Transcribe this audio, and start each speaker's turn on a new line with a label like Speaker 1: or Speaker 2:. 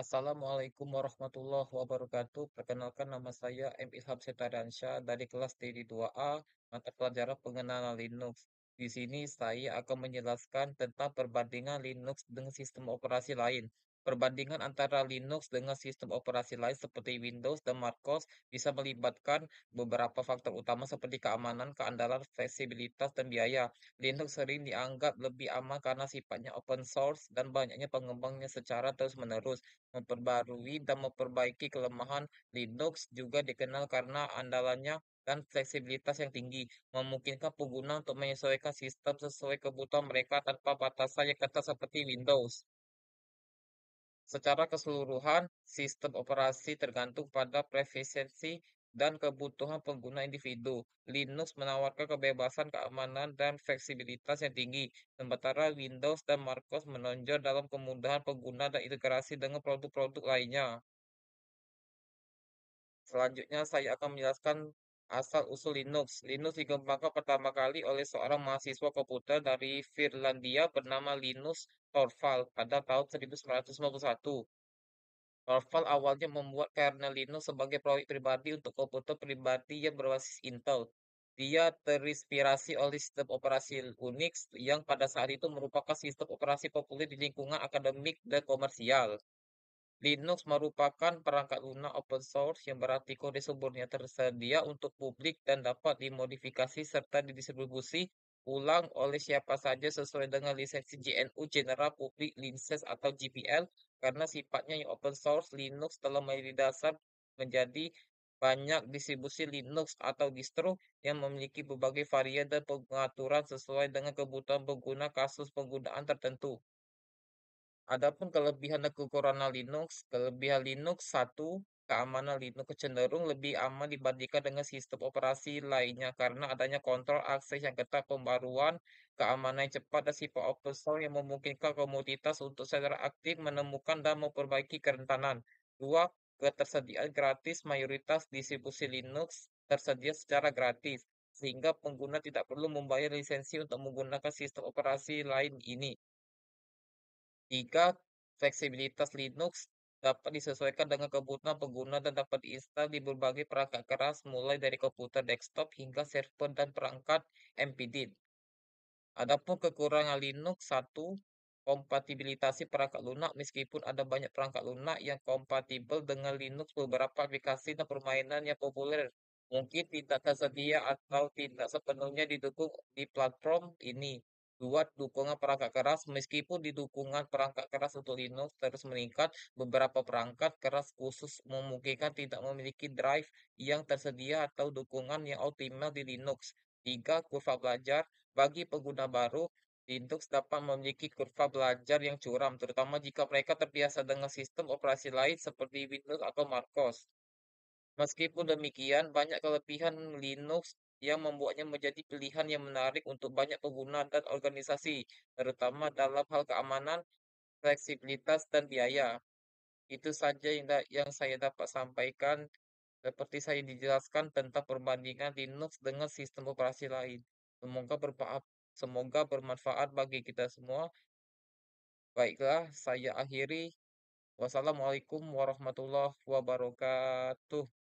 Speaker 1: Assalamualaikum warahmatullahi wabarakatuh. Perkenalkan nama saya M. Ilham Septiadansyah dari kelas TD2A, mata pelajaran pengenalan Linux. Di sini saya akan menjelaskan tentang perbandingan Linux dengan sistem operasi lain. Perbandingan antara Linux dengan sistem operasi lain seperti Windows dan MacOS bisa melibatkan beberapa faktor utama seperti keamanan, keandalan, fleksibilitas, dan biaya. Linux sering dianggap lebih aman karena sifatnya open source dan banyaknya pengembangnya secara terus-menerus. Memperbarui dan memperbaiki kelemahan Linux juga dikenal karena andalannya dan fleksibilitas yang tinggi, memungkinkan pengguna untuk menyesuaikan sistem sesuai kebutuhan mereka tanpa batasan yang ketat seperti Windows. Secara keseluruhan, sistem operasi tergantung pada preferensi dan kebutuhan pengguna individu. Linux menawarkan kebebasan, keamanan, dan fleksibilitas yang tinggi, sementara Windows dan MacOS menonjol dalam kemudahan pengguna dan integrasi dengan produk-produk lainnya. Selanjutnya saya akan menjelaskan asal-usul Linux. Linux dikembangkan pertama kali oleh seorang mahasiswa komputer dari Finlandia bernama Linus Torvalds pada tahun 1991. Torvalds awalnya membuat kernel Linux sebagai proyek pribadi untuk komputer pribadi yang berbasis Intel. Dia terinspirasi oleh sistem operasi Unix yang pada saat itu merupakan sistem operasi populer di lingkungan akademik dan komersial. Linux merupakan perangkat lunak open source yang berarti kode sumbernya tersedia untuk publik dan dapat dimodifikasi serta didistribusi ulang oleh siapa saja sesuai dengan lisensi GNU General Public License atau GPL. Karena sifatnya yang open source, Linux telah menjadi dasar menjadi banyak distribusi Linux atau distro yang memiliki berbagai varian dan pengaturan sesuai dengan kebutuhan pengguna kasus penggunaan tertentu. Adapun kelebihan dan kekurangan Linux, kelebihan Linux satu, keamanan Linux cenderung lebih aman dibandingkan dengan sistem operasi lainnya karena adanya kontrol akses yang ketat, pembaruan, keamanan yang cepat, dan sifat open source yang memungkinkan komunitas untuk secara aktif menemukan dan memperbaiki kerentanan. Dua, ketersediaan gratis, mayoritas distribusi Linux tersedia secara gratis, sehingga pengguna tidak perlu membayar lisensi untuk menggunakan sistem operasi lain ini. Tiga, fleksibilitas Linux dapat disesuaikan dengan kebutuhan pengguna dan dapat diinstal di berbagai perangkat keras mulai dari komputer desktop hingga server dan perangkat embedded. Adapun kekurangan Linux, satu, kompatibilitas perangkat lunak. Meskipun ada banyak perangkat lunak yang kompatibel dengan Linux, beberapa aplikasi dan permainan yang populer mungkin tidak tersedia atau tidak sepenuhnya didukung di platform ini. Dua, dukungan perangkat keras. Meskipun dukungan perangkat keras untuk Linux terus meningkat, beberapa perangkat keras khusus memungkinkan tidak memiliki drive yang tersedia atau dukungan yang optimal di Linux. Tiga, kurva belajar. Bagi pengguna baru, Linux dapat memiliki kurva belajar yang curam, terutama jika mereka terbiasa dengan sistem operasi lain seperti Windows atau MacOS. Meskipun demikian, banyak kelebihan Linux yang membuatnya menjadi pilihan yang menarik untuk banyak pengguna dan organisasi, terutama dalam hal keamanan, fleksibilitas, dan biaya. Itu saja yang saya dapat sampaikan, seperti saya dijelaskan tentang perbandingan Linux dengan sistem operasi lain. Semoga bermanfaat bagi kita semua. Baiklah, saya akhiri. Wassalamualaikum warahmatullahi wabarakatuh.